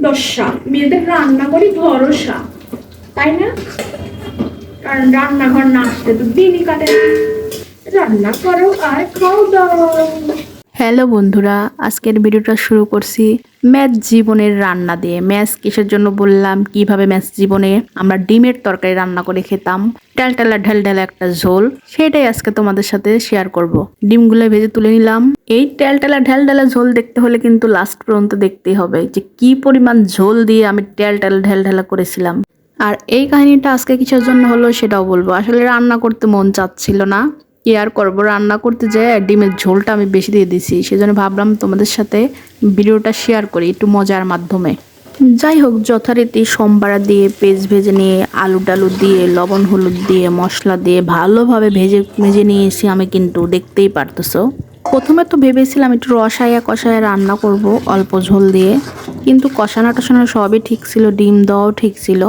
দশা মেয়েদের রান্না করি ভরসা, তাই না? কারণ রান্নাঘর না আসলে তো দিনই কাটে না। রান্না করো আর খাও দাও। হ্যালো বন্ধুরা, আজকের ভিডিওটা শুরু করছি ম্যাথ জীবনের রান্না দিয়ে। ম্যাথ কিসের জন্য বললাম, কিভাবে ম্যাথ জীবনে আমরা ডিমের তরকারি রান্না করে খেতাম, ঢাল ঢালা একটা ঝোল, সেটাই আজকে তোমাদের সাথে শেয়ার করব। ডিমগুলো ভেজে তুলে নিলাম। এই ঢাল ঢালা ঝোল দেখতে হলে কিন্তু লাস্ট পর্যন্ত দেখতেই হবে যে কি পরিমাণ ঝোল দিয়ে আমি ঢাল ঢালা করেছিলাম। আর এই কাহিনীটা আজকে কিসের জন্য হলো সেটাও বলবো। আসলে রান্না করতে মন চাচ্ছিল না, কি আর করবো, রান্না করতে যেয়ে ডিমের ঝোলটা আমি বেশি দিয়ে দিছি। সেজন্য ভাবলাম তোমাদের সাথে ভিডিওটা শেয়ার করি একটু মজার মাধ্যমে। যাই হোক, যথারীতি সোমবারা দিয়ে পেঁয়াজ ভেজে নিয়ে আলু টালু দিয়ে লবণ হলুদ দিয়ে মশলা দিয়ে ভালোভাবে ভেজে নিয়েছি আমি, কিন্তু দেখতেই পারতেছো। প্রথমে তো ভেবেছিলাম একটু রসায়া কষায়া রান্না করব অল্প ঝোল দিয়ে, কিন্তু কষানো টষানো সবই ঠিক ছিল, ডিম দেওয়াও ঠিক ছিল।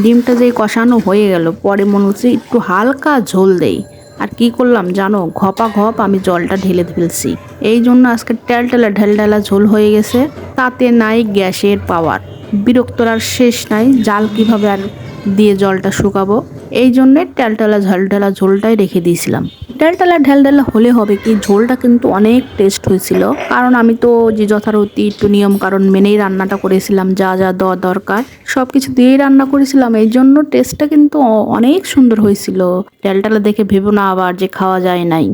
ডিমটা যে কষানো হয়ে গেল, পরে মনে হচ্ছে একটু হালকা ঝোল দেই। আর কি করলাম জানো, ঘপ আমি জলটা ঢেলে ফেলছি। এই জন্য আজকে ঢালা ঝোল হয়ে গেছে। তাতে নাই গ্যাসের পাওয়ার, বিরক্তর আর শেষ নাই। জাল কিভাবে আর দিয়ে জলটা শুকাবো, এই জন্যে ঢালা ঝোলটাই রেখে দিয়েছিলাম। ঢালা হলে হবে কি, ঝোলটা কিন্তু অনেক টেস্ট হয়েছিল। কারণ আমি তো যে যথারীতি একটু নিয়ম কারণ মেনেই রান্নাটা করেছিলাম, যা যা দেওয়া দরকার সবকিছু দিয়েই রান্না করেছিলাম। এই জন্য টেস্টটা কিন্তু অনেক সুন্দর হয়েছিল। ডালটা দেখে ভেবো না আবার যে খাওয়া যায় নাই।